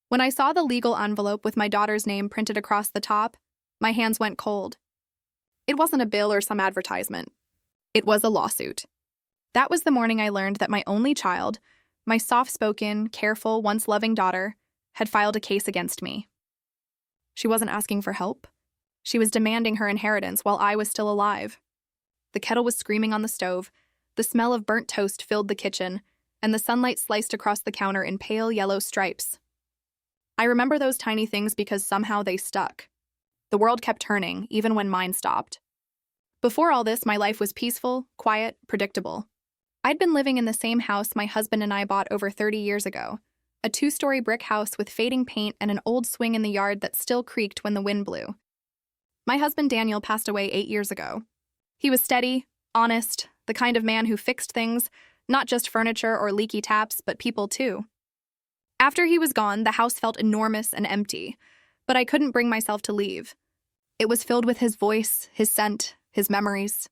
When I saw the legal envelope with my daughter's name printed across the top, my hands went cold. It wasn't a bill or some advertisement. It was a lawsuit. That was the morning I learned that my only child, my soft-spoken, careful, once-loving daughter, had filed a case against me. She wasn't asking for help. She was demanding her inheritance while I was still alive. The kettle was screaming on the stove, the smell of burnt toast filled the kitchen, and the sunlight sliced across the counter in pale yellow stripes. I remember those tiny things because somehow they stuck. The world kept turning, even when mine stopped. Before all this, my life was peaceful, quiet, predictable. I'd been living in the same house my husband and I bought over 30 years ago, a 2-story brick house with fading paint and an old swing in the yard that still creaked when the wind blew. My husband Daniel passed away 8 years ago. He was steady, honest, the kind of man who fixed things, not just furniture or leaky taps, but people too. After he was gone, the house felt enormous and empty, but I couldn't bring myself to leave. It was filled with his voice, his scent, his memories.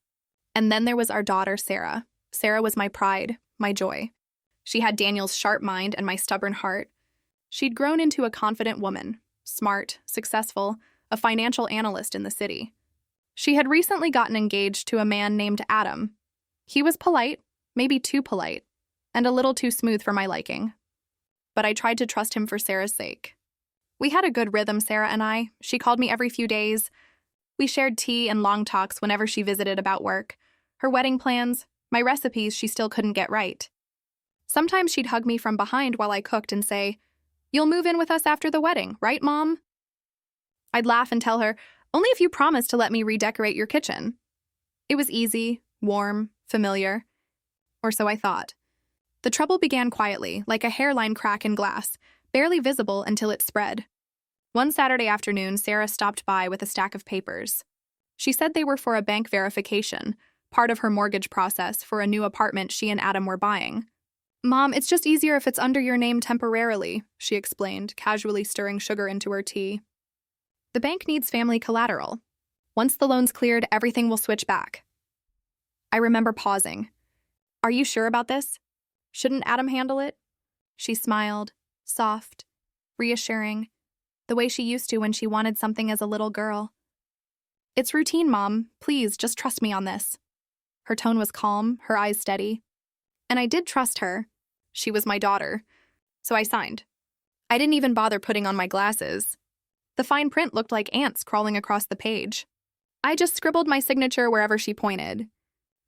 And then there was our daughter, Sarah. Sarah was my pride, my joy. She had Daniel's sharp mind and my stubborn heart. She'd grown into a confident woman, smart, successful, a financial analyst in the city. She had recently gotten engaged to a man named Adam. He was polite, maybe too polite, and a little too smooth for my liking. But I tried to trust him for Sarah's sake. We had a good rhythm, Sarah and I. She called me every few days. We shared tea and long talks whenever she visited about work, her wedding plans, my recipes she still couldn't get right. Sometimes she'd hug me from behind while I cooked and say, "You'll move in with us after the wedding, right, Mom?" I'd laugh and tell her, "Only if you promise to let me redecorate your kitchen." It was easy, warm, familiar. Or so I thought. The trouble began quietly, like a hairline crack in glass, barely visible until it spread. One Saturday afternoon, Sarah stopped by with a stack of papers. She said they were for a bank verification, part of her mortgage process for a new apartment she and Adam were buying. "Mom, it's just easier if it's under your name temporarily," she explained, casually stirring sugar into her tea. "The bank needs family collateral. Once the loan's cleared, everything will switch back." I remember pausing. "Are you sure about this? Shouldn't Adam handle it?" She smiled, soft, reassuring, the way she used to when she wanted something as a little girl. "It's routine, Mom. Please, just trust me on this." Her tone was calm, her eyes steady. And I did trust her. She was my daughter. So I signed. I didn't even bother putting on my glasses. The fine print looked like ants crawling across the page. I just scribbled my signature wherever she pointed.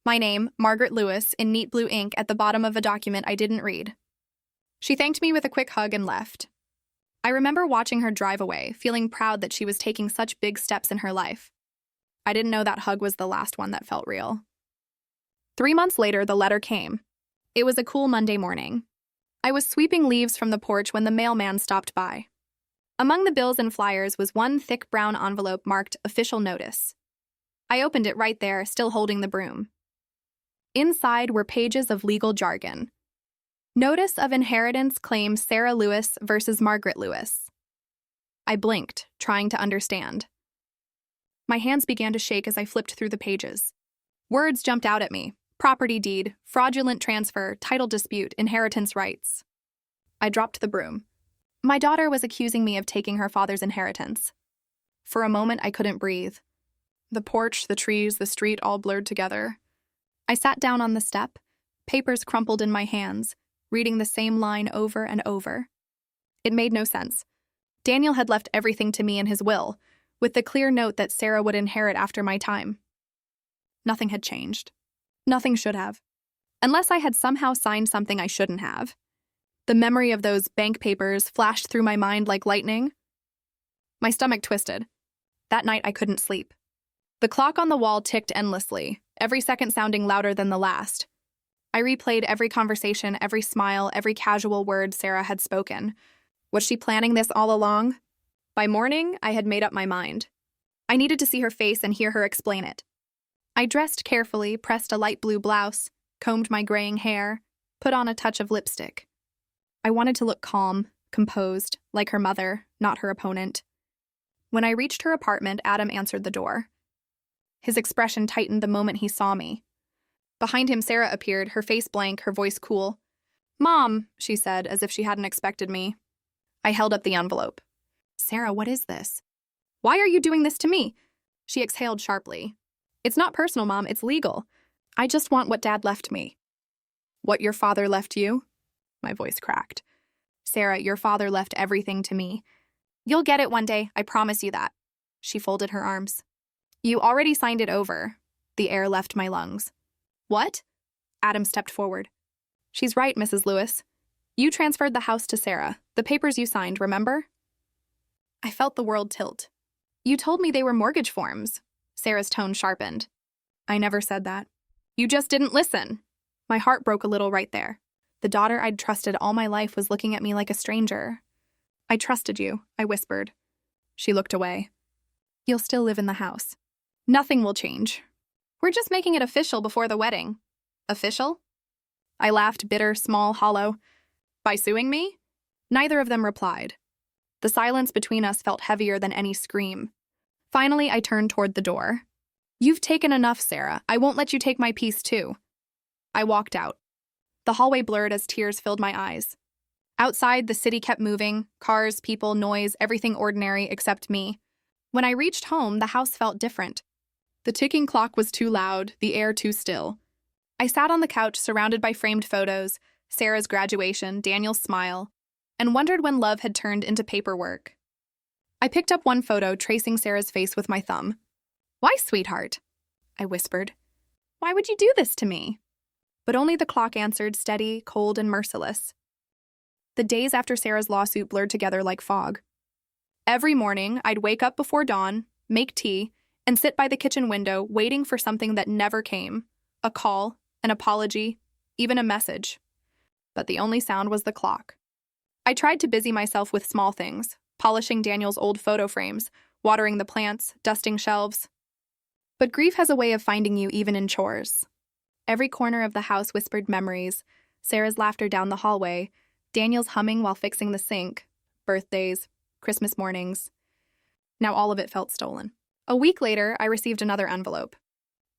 My name, Margaret Lewis, in neat blue ink at the bottom of a document I didn't read. She thanked me with a quick hug and left. I remember watching her drive away, feeling proud that she was taking such big steps in her life. I didn't know that hug was the last one that felt real. 3 months later, the letter came. It was a cool Monday morning. I was sweeping leaves from the porch when the mailman stopped by. Among the bills and flyers was one thick brown envelope marked Official Notice. I opened it right there, still holding the broom. Inside were pages of legal jargon. Notice of inheritance claim Sarah Lewis versus Margaret Lewis. I blinked, trying to understand. My hands began to shake as I flipped through the pages. Words jumped out at me. Property deed, fraudulent transfer, title dispute, inheritance rights. I dropped the broom. My daughter was accusing me of taking her father's inheritance. For a moment, I couldn't breathe. The porch, the trees, the street all blurred together. I sat down on the step, papers crumpled in my hands, reading the same line over and over. It made no sense. Daniel had left everything to me in his will, with the clear note that Sarah would inherit after my time. Nothing had changed. Nothing should have. Unless I had somehow signed something I shouldn't have. The memory of those bank papers flashed through my mind like lightning. My stomach twisted. That night I couldn't sleep. The clock on the wall ticked endlessly, every second sounding louder than the last. I replayed every conversation, every smile, every casual word Sarah had spoken. Was she planning this all along? By morning, I had made up my mind. I needed to see her face and hear her explain it. I dressed carefully, pressed a light blue blouse, combed my graying hair, put on a touch of lipstick. I wanted to look calm, composed, like her mother, not her opponent. When I reached her apartment, Adam answered the door. His expression tightened the moment he saw me. Behind him, Sarah appeared, her face blank, her voice cool. "Mom," she said, as if she hadn't expected me. I held up the envelope. Sarah, what is this? Why are you doing this to me? She exhaled sharply. It's not personal, Mom, it's legal. I just want what Dad left me. What your father left you? My voice cracked. Sarah, your father left everything to me. You'll get it one day, I promise you that. She folded her arms. You already signed it over. The air left my lungs. What? Adam stepped forward. She's right, Mrs. Lewis. You transferred the house to Sarah. The papers you signed, remember? I felt the world tilt. You told me they were mortgage forms. Sarah's tone sharpened. I never said that. You just didn't listen. My heart broke a little right there. The daughter I'd trusted all my life was looking at me like a stranger. I trusted you, I whispered. She looked away. You'll still live in the house. Nothing will change. We're just making it official before the wedding. Official? I laughed, bitter, small, hollow. By suing me? Neither of them replied. The silence between us felt heavier than any scream. Finally, I turned toward the door. You've taken enough, Sarah. I won't let you take my peace, too. I walked out. The hallway blurred as tears filled my eyes. Outside, the city kept moving. Cars, people, noise, everything ordinary except me. When I reached home, the house felt different. The ticking clock was too loud, the air too still. I sat on the couch surrounded by framed photos, Sarah's graduation, Daniel's smile, and wondered when love had turned into paperwork. I picked up one photo, tracing Sarah's face with my thumb. Why, sweetheart? I whispered. Why would you do this to me? But only the clock answered, steady, cold, and merciless. The days after Sarah's lawsuit blurred together like fog. Every morning, I'd wake up before dawn, make tea, and sit by the kitchen window waiting for something that never came. A call, an apology, even a message. But the only sound was the clock. I tried to busy myself with small things, polishing Daniel's old photo frames, watering the plants, dusting shelves. But grief has a way of finding you even in chores. Every corner of the house whispered memories, Sarah's laughter down the hallway, Daniel's humming while fixing the sink, birthdays, Christmas mornings. Now all of it felt stolen. A week later, I received another envelope.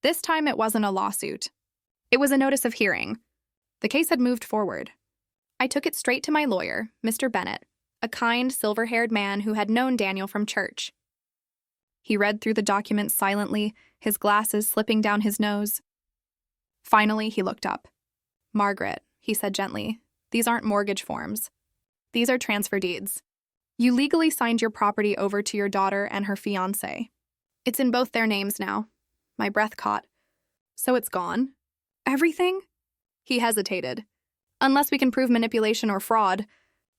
This time it wasn't a lawsuit. It was a notice of hearing. The case had moved forward. I took it straight to my lawyer, Mr. Bennett, a kind, silver-haired man who had known Daniel from church. He read through the documents silently, his glasses slipping down his nose. Finally, he looked up. Margaret, he said gently, these aren't mortgage forms. These are transfer deeds. You legally signed your property over to your daughter and her fiancé. It's in both their names now. My breath caught. So it's gone? Everything? He hesitated. Unless we can prove manipulation or fraud.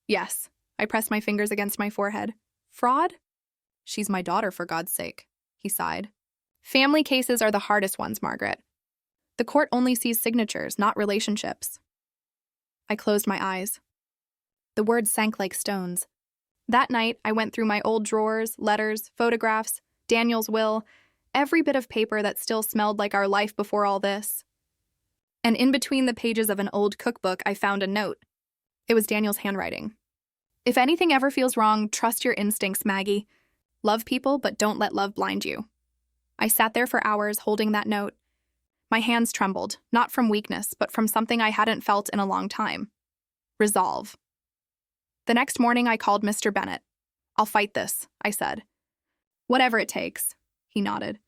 Yes. I pressed my fingers against my forehead. Fraud? She's my daughter, for God's sake, he sighed. Family cases are the hardest ones, Margaret. The court only sees signatures, not relationships. I closed my eyes. The words sank like stones. That night, I went through my old drawers, letters, photographs, Daniel's will, every bit of paper that still smelled like our life before all this. And in between the pages of an old cookbook, I found a note. It was Daniel's handwriting. If anything ever feels wrong, trust your instincts, Maggie. Love people, but don't let love blind you. I sat there for hours holding that note. My hands trembled, not from weakness, but from something I hadn't felt in a long time. Resolve. The next morning, I called Mr. Bennett. I'll fight this, I said. Whatever it takes, he nodded.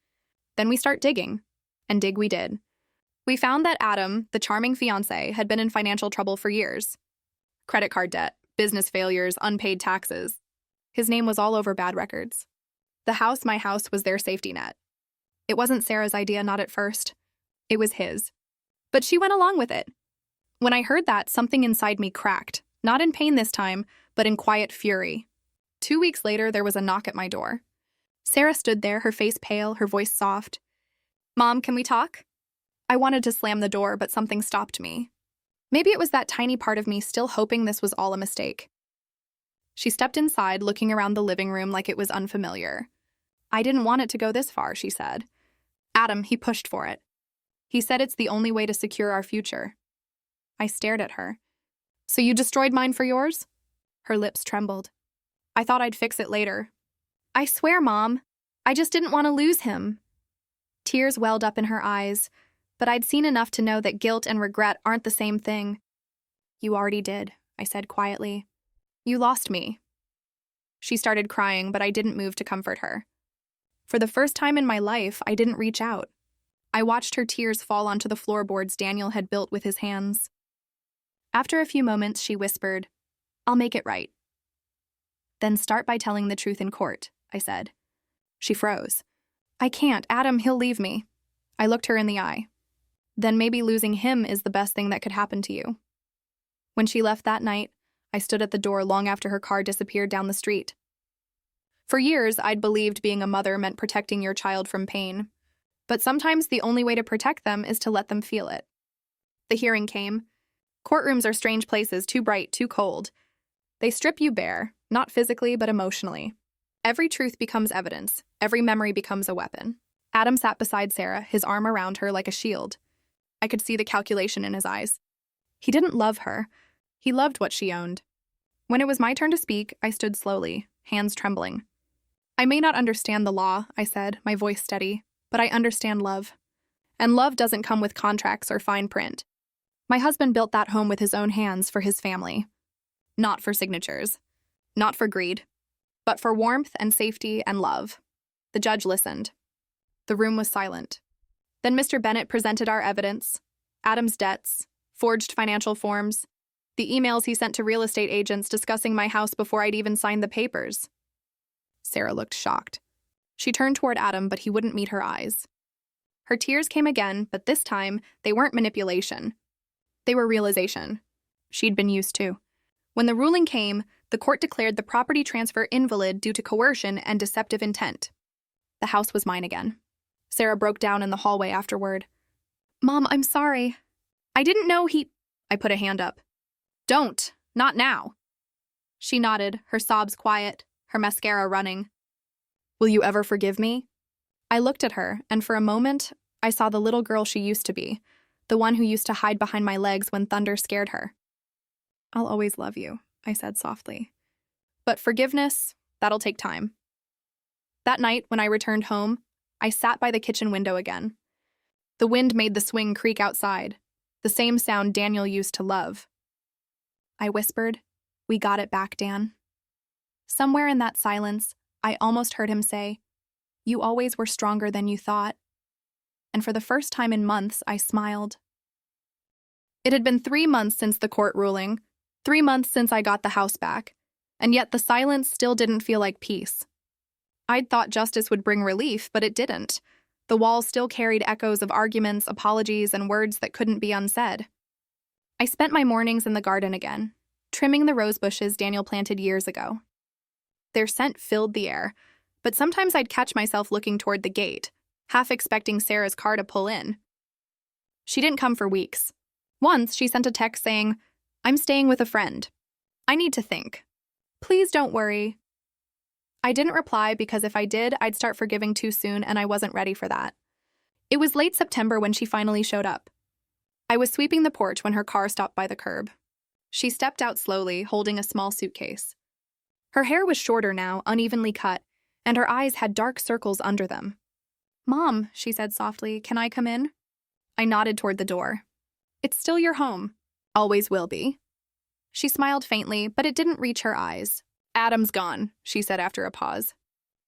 Then we start digging. And dig we did. We found that Adam, the charming fiancé, had been in financial trouble for years. Credit card debt, business failures, unpaid taxes. His name was all over bad records. The house, my house, was their safety net. It wasn't Sarah's idea, not at first. It was his. But she went along with it. When I heard that, something inside me cracked, not in pain this time, but in quiet fury. 2 weeks later, there was a knock at my door. Sarah stood there, her face pale, her voice soft. Mom, can we talk? I wanted to slam the door, but something stopped me. Maybe it was that tiny part of me still hoping this was all a mistake. She stepped inside, looking around the living room like it was unfamiliar. I didn't want it to go this far, she said. Adam, he pushed for it. He said it's the only way to secure our future. I stared at her. So you destroyed mine for yours? Her lips trembled. I thought I'd fix it later. I swear, Mom, I just didn't want to lose him. Tears welled up in her eyes, but I'd seen enough to know that guilt and regret aren't the same thing. You already did, I said quietly. You lost me, She started crying, but I didn't move to comfort her. For the first time in my life, I didn't reach out. I watched her tears fall onto the floorboards Daniel had built with his hands. After a few moments, she whispered, "I'll make it right." "Then start by telling the truth in court," I said. She froze. "I can't, Adam, he'll leave me." I looked her in the eye. "Then maybe losing him is the best thing that could happen to you." When she left that night, I stood at the door long after her car disappeared down the street. For years, I'd believed being a mother meant protecting your child from pain. But sometimes the only way to protect them is to let them feel it. The hearing came. Courtrooms are strange places, too bright, too cold. They strip you bare, not physically, but emotionally. Every truth becomes evidence. Every memory becomes a weapon. Adam sat beside Sarah, his arm around her like a shield. I could see the calculation in his eyes. He didn't love her. He loved what she owned. When it was my turn to speak, I stood slowly, hands trembling. "I may not understand the law," I said, my voice steady, "but I understand love. And love doesn't come with contracts or fine print. My husband built that home with his own hands for his family. Not for signatures. Not for greed. But for warmth and safety and love." The judge listened. The room was silent. Then Mr. Bennett presented our evidence: Adam's debts, forged financial forms, the emails he sent to real estate agents discussing my house before I'd even signed the papers. Sarah looked shocked. She turned toward Adam, but he wouldn't meet her eyes. Her tears came again, but this time they weren't manipulation. They were realization. She'd been used to. When the ruling came, the court declared the property transfer invalid due to coercion and deceptive intent. The house was mine again. Sarah broke down in the hallway afterward. "Mom, I'm sorry. I didn't know he—" I put a hand up. "Don't. Not now." She nodded, her sobs quiet, her mascara running. "Will you ever forgive me?" I looked at her, and for a moment, I saw the little girl she used to be, the one who used to hide behind my legs when thunder scared her. "I'll always love you," I said softly. "But forgiveness, that'll take time." That night, when I returned home, I sat by the kitchen window again. The wind made the swing creak outside, the same sound Daniel used to love. I whispered, "We got it back, Dan." Somewhere in that silence, I almost heard him say, "You always were stronger than you thought." And for the first time in months, I smiled. It had been 3 months since the court ruling, 3 months since I got the house back, and yet the silence still didn't feel like peace. I'd thought justice would bring relief, but it didn't. The walls still carried echoes of arguments, apologies, and words that couldn't be unsaid. I spent my mornings in the garden again, trimming the rose bushes Daniel planted years ago. Their scent filled the air, but sometimes I'd catch myself looking toward the gate, half expecting Sarah's car to pull in. She didn't come for weeks. Once, she sent a text saying, "I'm staying with a friend. I need to think. Please don't worry." I didn't reply because if I did, I'd start forgiving too soon, and I wasn't ready for that. It was late September when she finally showed up. I was sweeping the porch when her car stopped by the curb. She stepped out slowly, holding a small suitcase. Her hair was shorter now, unevenly cut, and her eyes had dark circles under them. "Mom," she said softly, "can I come in?" I nodded toward the door. "It's still your home. Always will be." She smiled faintly, but it didn't reach her eyes. "Adam's gone," she said after a pause.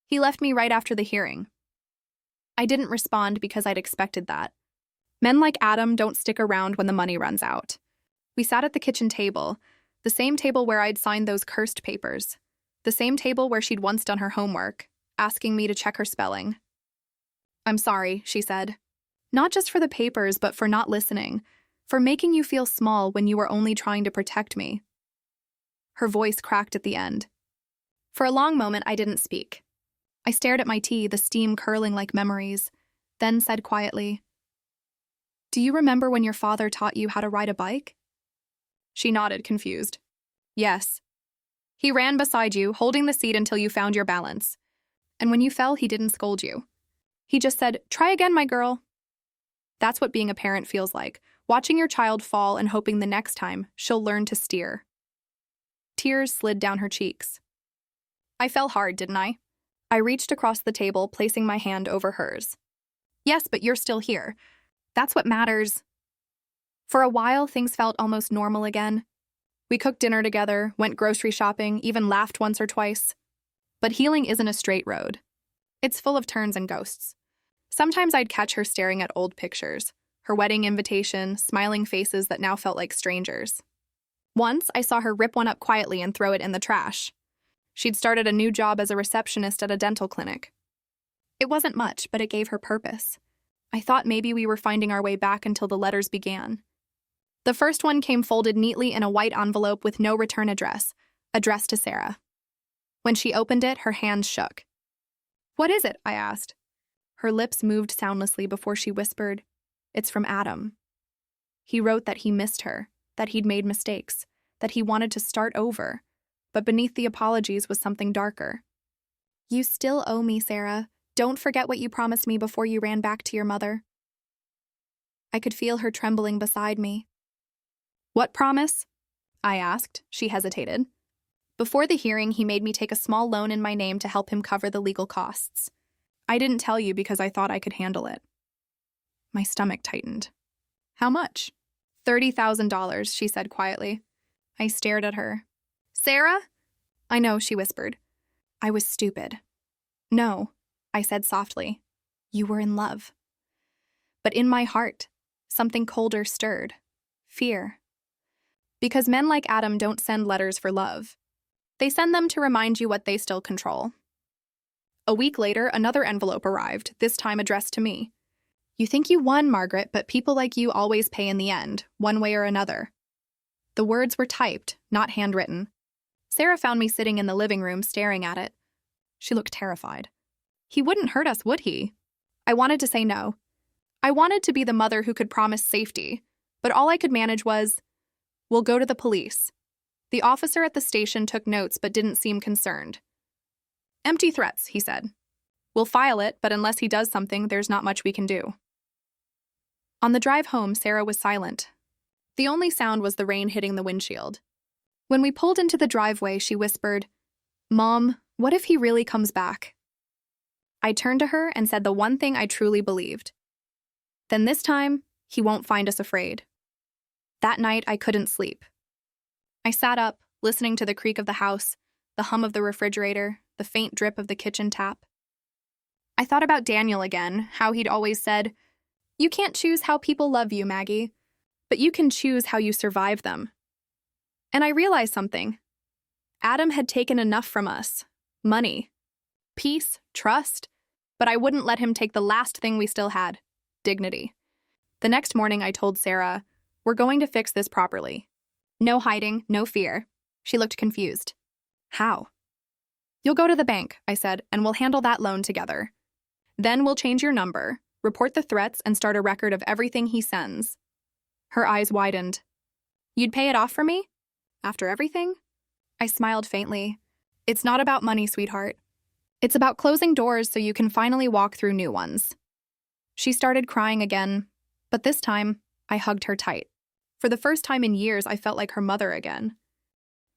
"He left me right after the hearing." I didn't respond because I'd expected that. Men like Adam don't stick around when the money runs out. We sat at the kitchen table, the same table where I'd signed those cursed papers, the same table where she'd once done her homework, asking me to check her spelling. "I'm sorry," she said. "Not just for the papers, but for not listening, for making you feel small when you were only trying to protect me." Her voice cracked at the end. For a long moment, I didn't speak. I stared at my tea, the steam curling like memories, then said quietly, "Do you remember when your father taught you how to ride a bike?" She nodded, confused. "Yes. He ran beside you, holding the seat until you found your balance. And when you fell, he didn't scold you. He just said, 'Try again, my girl.' That's what being a parent feels like, watching your child fall and hoping the next time she'll learn to steer." Tears slid down her cheeks. I fell hard, didn't I? I reached across the table, placing my hand over hers. "Yes, but you're still here. That's what matters." For a while, things felt almost normal again. We cooked dinner together, went grocery shopping, even laughed once or twice. But healing isn't a straight road. It's full of turns and ghosts. Sometimes I'd catch her staring at old pictures, her wedding invitation, smiling faces that now felt like strangers. Once, I saw her rip one up quietly and throw it in the trash. She'd started a new job as a receptionist at a dental clinic. It wasn't much, but it gave her purpose. I thought maybe we were finding our way back until the letters began. The first one came folded neatly in a white envelope with no return address, addressed to Sarah. When she opened it, her hands shook. "What is it?" I asked. Her lips moved soundlessly before she whispered, "It's from Adam. He wrote that he missed her, that he'd made mistakes, that he wanted to start over, but beneath the apologies was something darker. You still owe me, Sarah. Don't forget what you promised me before you ran back to your mother." I could feel her trembling beside me. "What promise?" I asked. She hesitated. "Before the hearing, he made me take a small loan in my name to help him cover the legal costs. I didn't tell you because I thought I could handle it." My stomach tightened. "How much?" $30,000, she said quietly. I stared at her. "Sarah?" "I know," she whispered. "I was stupid." "No," I said softly. "You were in love." But in my heart, something colder stirred. Fear. Because men like Adam don't send letters for love. They send them to remind you what they still control. A week later, another envelope arrived, this time addressed to me. "You think you won, Margaret, but people like you always pay in the end, one way or another." The words were typed, not handwritten. Sarah found me sitting in the living room staring at it. She looked terrified. "He wouldn't hurt us, would he?" I wanted to say no. I wanted to be the mother who could promise safety, but all I could manage was, "We'll go to the police." The officer at the station took notes but didn't seem concerned. "Empty threats," he said. "We'll file it, but unless he does something, there's not much we can do." On the drive home, Sarah was silent. The only sound was the rain hitting the windshield. When we pulled into the driveway, she whispered, "Mom, what if he really comes back?" I turned to her and said the one thing I truly believed. "Then this time, he won't find us afraid." That night, I couldn't sleep. I sat up, listening to the creak of the house, the hum of the refrigerator, the faint drip of the kitchen tap. I thought about Daniel again, how he'd always said, "You can't choose how people love you, Maggie, but you can choose how you survive them." And I realized something. Adam had taken enough from us. Money, peace, trust, but I wouldn't let him take the last thing we still had, dignity. The next morning I told Sarah, "We're going to fix this properly. No hiding, no fear." She looked confused. "How?" "You'll go to the bank," I said, "and we'll handle that loan together. Then we'll change your number, report the threats, and start a record of everything he sends." Her eyes widened. "You'd pay it off for me? After everything?" I smiled faintly. "It's not about money, sweetheart. It's about closing doors so you can finally walk through new ones." She started crying again, but this time, I hugged her tight. For the first time in years, I felt like her mother again.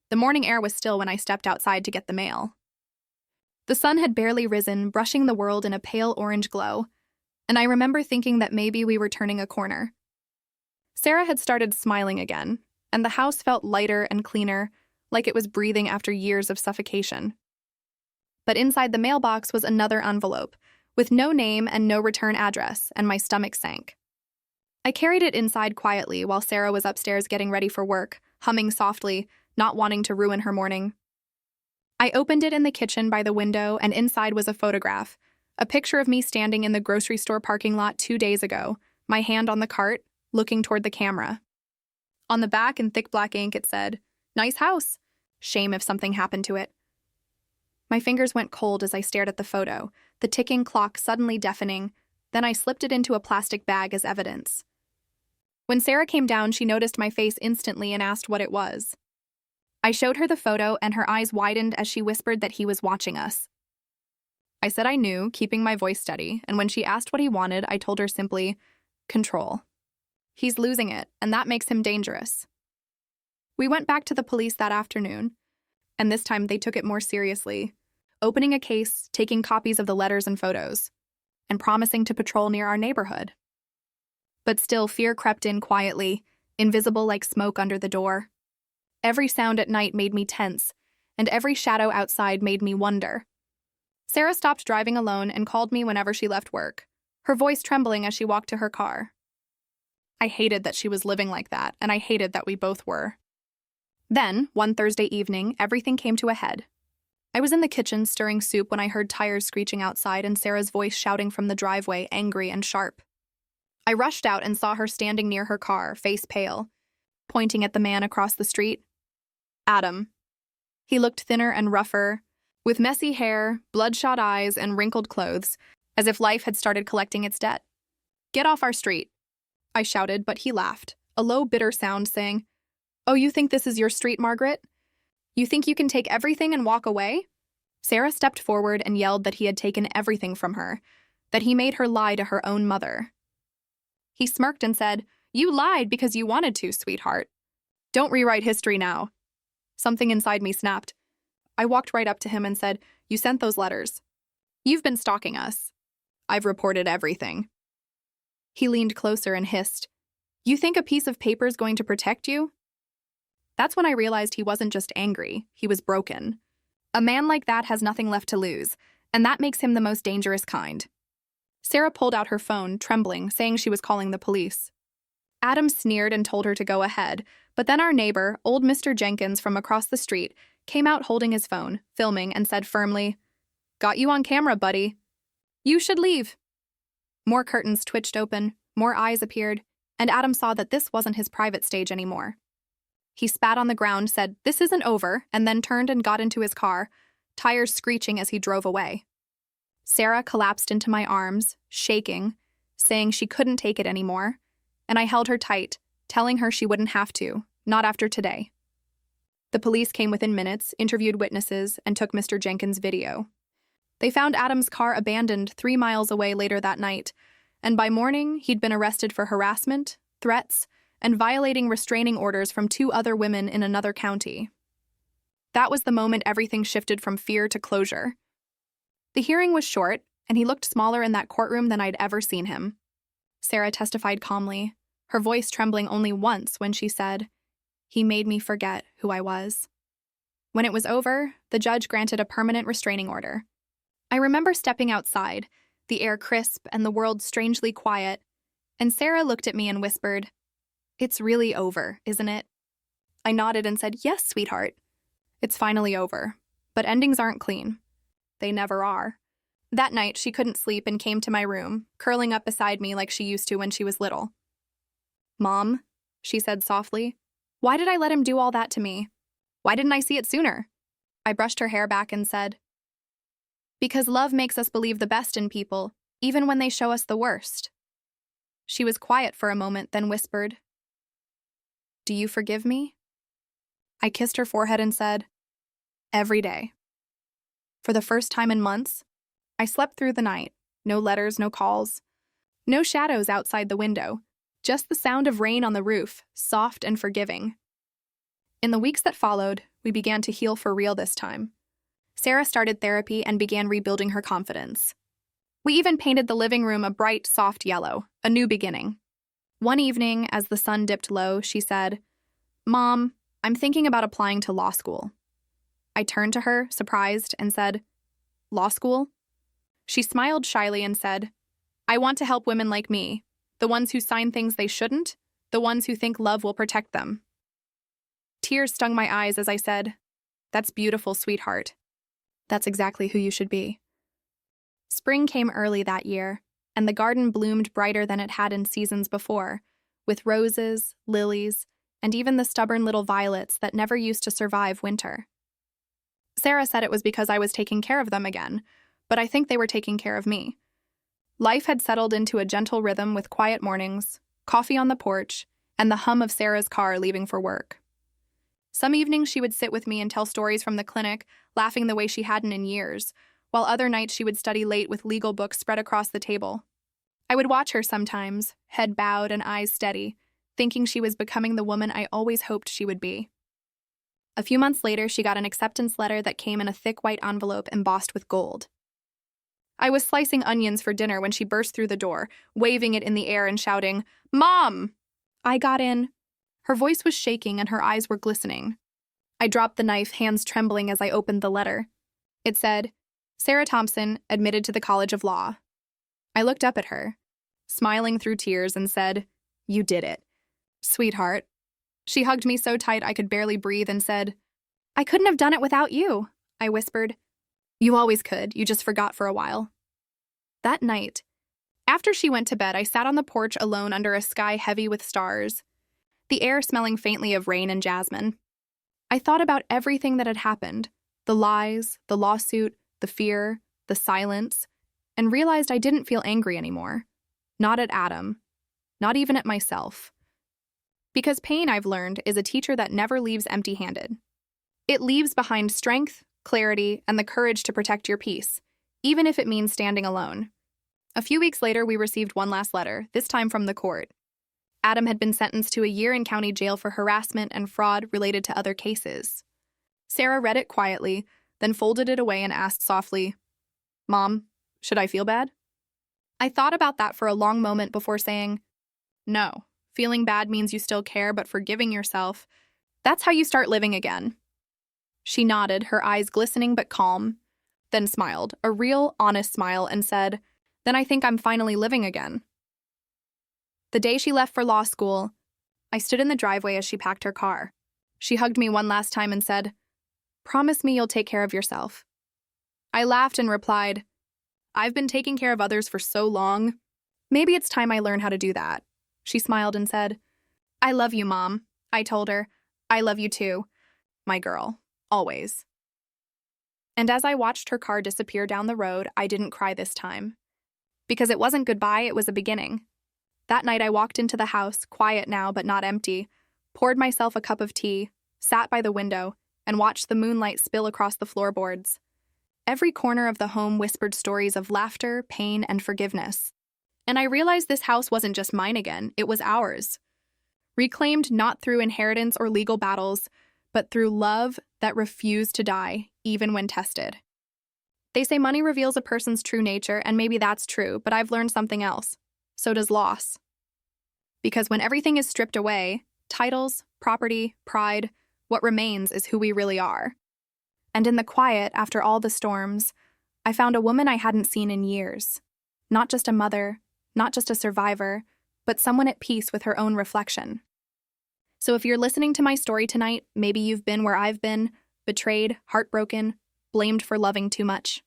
The morning air was still when I stepped outside to get the mail. The sun had barely risen, brushing the world in a pale orange glow, and I remember thinking that maybe we were turning a corner. Sarah had started smiling again, and the house felt lighter and cleaner, like it was breathing after years of suffocation. But inside the mailbox was another envelope, with no name and no return address, and my stomach sank. I carried it inside quietly while Sarah was upstairs getting ready for work, humming softly, not wanting to ruin her morning. I opened it in the kitchen by the window, and inside was a photograph, a picture of me standing in the grocery store parking lot 2 days ago, my hand on the cart, looking toward the camera. On the back in thick black ink it said, "Nice house. Shame if something happened to it." My fingers went cold as I stared at the photo, the ticking clock suddenly deafening, then I slipped it into a plastic bag as evidence. When Sarah came down, she noticed my face instantly and asked what it was. I showed her the photo, and her eyes widened as she whispered that he was watching us. I said I knew, keeping my voice steady, and when she asked what he wanted, I told her simply, "Control. He's losing it, and that makes him dangerous." We went back to the police that afternoon, and this time they took it more seriously, opening a case, taking copies of the letters and photos, and promising to patrol near our neighborhood. But still, fear crept in quietly, invisible like smoke under the door. Every sound at night made me tense, and every shadow outside made me wonder, Sarah stopped driving alone and called me whenever she left work, her voice trembling as she walked to her car. I hated that she was living like that, and I hated that we both were. Then, one Thursday evening, everything came to a head. I was in the kitchen stirring soup when I heard tires screeching outside and Sarah's voice shouting from the driveway, angry and sharp. I rushed out and saw her standing near her car, face pale, pointing at the man across the street. Adam. He looked thinner and rougher, with messy hair, bloodshot eyes, and wrinkled clothes, as if life had started collecting its debt. "Get off our street," I shouted, but he laughed, a low, bitter sound saying, "Oh, you think this is your street, Margaret? You think you can take everything and walk away?" Sarah stepped forward and yelled that he had taken everything from her, that he made her lie to her own mother. He smirked and said, "You lied because you wanted to, sweetheart. Don't rewrite history now." Something inside me snapped. I walked right up to him and said, "You sent those letters. You've been stalking us. I've reported everything." He leaned closer and hissed, "You think a piece of paper is going to protect you?" That's when I realized he wasn't just angry, he was broken. A man like that has nothing left to lose, and that makes him the most dangerous kind. Sarah pulled out her phone, trembling, saying she was calling the police. Adam sneered and told her to go ahead, but then our neighbor, old Mr. Jenkins from across the street, came out holding his phone, filming, and said firmly, "Got you on camera, buddy. You should leave." More curtains twitched open, more eyes appeared, and Adam saw that this wasn't his private stage anymore. He spat on the ground, said, "This isn't over," and then turned and got into his car, tires screeching as he drove away. Sarah collapsed into my arms, shaking, saying she couldn't take it anymore, and I held her tight, telling her she wouldn't have to, not after today. The police came within minutes, interviewed witnesses, and took Mr. Jenkins' video. They found Adam's car abandoned 3 miles away later that night, and by morning, he'd been arrested for harassment, threats, and violating restraining orders from 2 other women in another county. That was the moment everything shifted from fear to closure. The hearing was short, and he looked smaller in that courtroom than I'd ever seen him. Sarah testified calmly, her voice trembling only once when she said, "He made me forget who I was." When it was over, the judge granted a permanent restraining order. I remember stepping outside, the air crisp and the world strangely quiet, and Sarah looked at me and whispered, "It's really over, isn't it?" I nodded and said, "Yes, sweetheart. It's finally over. But endings aren't clean. They never are." That night, she couldn't sleep and came to my room, curling up beside me like she used to when she was little. "Mom," she said softly, "why did I let him do all that to me? Why didn't I see it sooner?" I brushed her hair back and said, "Because love makes us believe the best in people, even when they show us the worst." She was quiet for a moment, then whispered, "Do you forgive me?" I kissed her forehead and said, "Every day." For the first time in months, I slept through the night. No letters, no calls. No shadows outside the window. Just the sound of rain on the roof, soft and forgiving. In the weeks that followed, we began to heal for real this time. Sarah started therapy and began rebuilding her confidence. We even painted the living room a bright, soft yellow, a new beginning. One evening, as the sun dipped low, she said, "Mom, I'm thinking about applying to law school." I turned to her, surprised, and said, "Law school?" She smiled shyly and said, "I want to help women like me, the ones who sign things they shouldn't, the ones who think love will protect them." Tears stung my eyes as I said, "That's beautiful, sweetheart. That's exactly who you should be." Spring came early that year, and the garden bloomed brighter than it had in seasons before, with roses, lilies, and even the stubborn little violets that never used to survive winter. Sarah said it was because I was taking care of them again, but I think they were taking care of me. Life had settled into a gentle rhythm with quiet mornings, coffee on the porch, and the hum of Sarah's car leaving for work. Some evenings she would sit with me and tell stories from the clinic, laughing the way she hadn't in years, while other nights she would study late with legal books spread across the table. I would watch her sometimes, head bowed and eyes steady, thinking she was becoming the woman I always hoped she would be. A few months later, she got an acceptance letter that came in a thick white envelope embossed with gold. I was slicing onions for dinner when she burst through the door, waving it in the air and shouting, "Mom!" I got in. Her voice was shaking and her eyes were glistening. I dropped the knife, hands trembling as I opened the letter. It said, Sarah Thompson, admitted to the College of Law. I looked up at her, smiling through tears, and said, "You did it, sweetheart." She hugged me so tight I could barely breathe and said, "I couldn't have done it without you," I whispered. "You always could, you just forgot for a while." That night, after she went to bed, I sat on the porch alone under a sky heavy with stars, the air smelling faintly of rain and jasmine. I thought about everything that had happened, the lies, the lawsuit, the fear, the silence, and realized I didn't feel angry anymore. Not at Adam. Not even at myself. Because pain, I've learned, is a teacher that never leaves empty-handed. It leaves behind strength, clarity, and the courage to protect your peace, even if it means standing alone. A few weeks later, we received one last letter, this time from the court. Adam had been sentenced to a year in county jail for harassment and fraud related to other cases. Sarah read it quietly, then folded it away and asked softly, "Mom, should I feel bad?" I thought about that for a long moment before saying, "No, feeling bad means you still care, but forgiving yourself, that's how you start living again." She nodded, her eyes glistening but calm, then smiled, a real, honest smile, and said, "Then I think I'm finally living again." The day she left for law school, I stood in the driveway as she packed her car. She hugged me one last time and said, "Promise me you'll take care of yourself." I laughed and replied, "I've been taking care of others for so long. Maybe it's time I learn how to do that." She smiled and said, "I love you, Mom." I told her, "I love you too, my girl, always." And as I watched her car disappear down the road, I didn't cry this time. Because it wasn't goodbye, it was a beginning. That night I walked into the house, quiet now but not empty, poured myself a cup of tea, sat by the window, and watched the moonlight spill across the floorboards. Every corner of the home whispered stories of laughter, pain, and forgiveness. And I realized this house wasn't just mine again, it was ours. Reclaimed not through inheritance or legal battles, but through love that refused to die, even when tested. They say money reveals a person's true nature, and maybe that's true, but I've learned something else. So does loss. Because when everything is stripped away, titles, property, pride, what remains is who we really are. And in the quiet, after all the storms, I found a woman I hadn't seen in years. Not just a mother, not just a survivor, but someone at peace with her own reflection. So if you're listening to my story tonight, maybe you've been where I've been, betrayed, heartbroken, blamed for loving too much.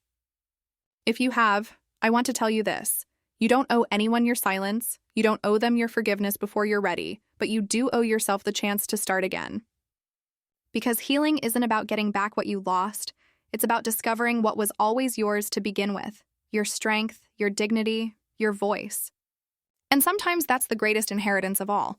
If you have, I want to tell you this. You don't owe anyone your silence, you don't owe them your forgiveness before you're ready, but you do owe yourself the chance to start again. Because healing isn't about getting back what you lost, it's about discovering what was always yours to begin with, your strength, your dignity, your voice. And sometimes that's the greatest inheritance of all.